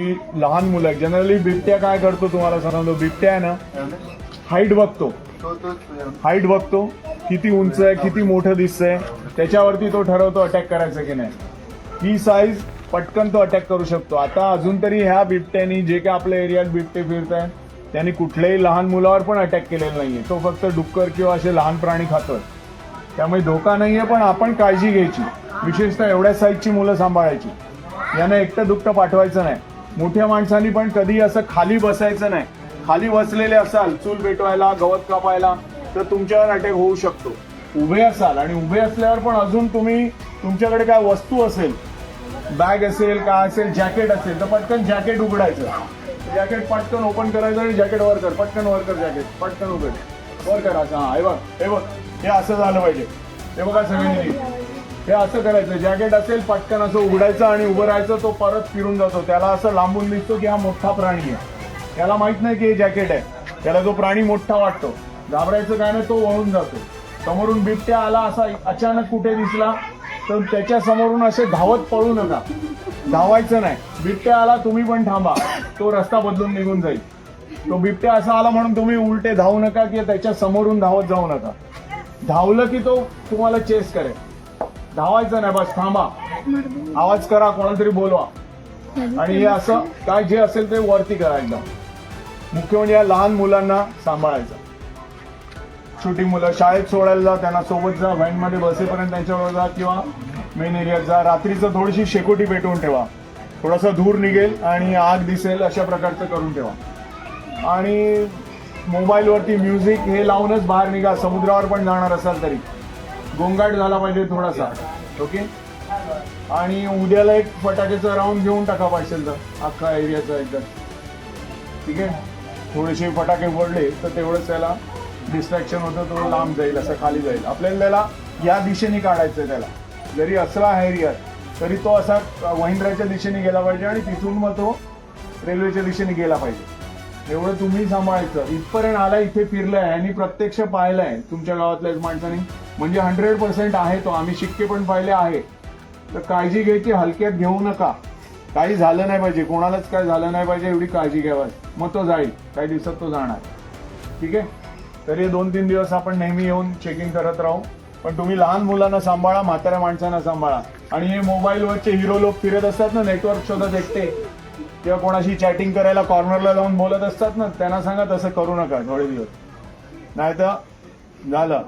की लहान मुलं जनरली बिबट्या काय करतो तुम्हाला सांगतो, बिबट्या आहे ना हाईट बघतो, हाईट बघतो किती उंच आहे किती मोठं दिसतंय त्याच्यावरती तो ठरवतो अटॅक करायचं की नाही. ही साईज पटकन तो अटॅक करू शकतो. आता अजून तरी ह्या बिबट्यानी जे काय आपल्या एरियात बिबटे फिरत आहे त्यांनी कुठल्याही लहान मुलावर पण अटॅक केलेला नाहीये. तो फक्त डुक्कर किंवा असे लहान प्राणी खातोय, त्यामुळे धोका नाहीये. पण आपण काळजी घ्यायची, विशेषतः एवढ्या साईजची मुलं सांभाळायची. यांना एकटं दुकटं पाठवायचं नाही. मोठ्या माणसांनी पण कधी असं खाली बसायचं नाही. खाली बसलेले असाल चूल पेटवायला गवत कापायला तर तुमच्यावर अटॅक होऊ शकतो. उभे असाल आणि उभे असल्यावर पण अजून तुम्ही तुमच्याकडे काय वस्तू असेल, बॅग असेल काय असेल, जॅकेट असेल तर पटकन जॅकेट उघडायचं. जॅकेट पटकन ओपन करायचं आणि जॅकेट वर कर, पटकन वर कर, जॅकेट पटकन उघड वर करायचं. हा हे बघ हे बघ हे असं झालं पाहिजे. हे बघा सगळ्यांनी हे असं करायचं. जॅकेट असेल पटकन असं उघडायचं आणि उभं राहायचं. तो परत फिरून जातो. त्याला असं लांबून दिसतो की हा मोठा प्राणी आहे. त्याला माहित नाही की हे जॅकेट आहे. त्याला तो प्राणी मोठा वाटतो. घाबरायचं काय नाही, तो वळून जातो. समोरून बिबट्या आला असा अचानक कुठे दिसला तर त्याच्या समोरून असे धावत पळू नका, धावायचं नाही. बिबट्या आला तुम्ही पण थांबा, तो रस्ता बदलून निघून जाईल. तो बिबट्या असा आला म्हणून तुम्ही उलटे धावू नका की त्याच्या समोरून धावत जाऊ नका. धावलं की तो तुम्हाला चेस करेल. धावायचं नाही, बस थांबा, आवाज करा, कोणाला तरी बोलवा आणि हे असं काय जे असेल ते वरती करा. एकदम मुख्य म्हणजे या लहान मुलांना सांभाळायचं. छोटी मुलं शाळेत सोडायला जा, त्यांना सोबत जा, व्हॅनमध्ये बसेपर्यंत त्यांच्याबरोबर जा किंवा मेन एरियात जा. रात्रीचं थोडीशी शेकोटी पेटवून ठेवा, थोडासा धूर निघेल आणि आग दिसेल अशा प्रकारचं करून ठेवा. आणि मोबाईलवरती म्युझिक हे लावूनच बाहेर निघा. समुद्रावर पण जाणार असाल तरी गोंगाट झाला पाहिजे थोडासा, ओके. आणि उद्याला एक फटाक्याचा राऊंड घेऊन टाका पाहिजे तर अख्खा एरियाचा एकदा, ठीक आहे. थोडेसे फटाके फोडले तर तेवढंच त्याला डिस्ट्रॅक्शन होतं, तो लांब जाईल, असं खाली जाईल. आपल्याला त्याला या दिशेने काढायचं आहे. त्याला जरी असला हा एरिया तरी तो असा महिंद्राच्या दिशेने गेला पाहिजे आणि तिथून मग तो रेल्वेच्या दिशेने गेला पाहिजे. एवढं तुम्ही सांभाळायचं. इथपर्यंत आला, इथे फिरलाय आणि प्रत्यक्ष पाहिलंय तुमच्या गावातल्याच माणसाने, म्हणजे 100% आहे तो. आम्ही शिक्के पण पाहिले आहे. तर काळजी घ्यायची, हलक्यात घेऊ नका. काही झालं नाही पाहिजे, कोणालाच काय झालं नाही पाहिजे एवढी काळजी घ्यावी. मग तो जाईल, काही दिवसात तो जाणार, ठीक आहे. तर हे 2-3 दिवस आपण नेहमी येऊन चेकिंग करत राहू. पण तुम्ही लहान मुलांना सांभाळा, म्हाताऱ्या माणसांना सांभाळा. आणि हे मोबाईलवरचे हिरो लोक फिरत असतात ना, नेटवर्क शोधत एकटे किंवा कोणाशी चॅटिंग करायला कॉर्नरला जाऊन बोलत असतात ना, त्यांना सांगा तसं करू नका थोडे दिवस, नाहीतर झालं.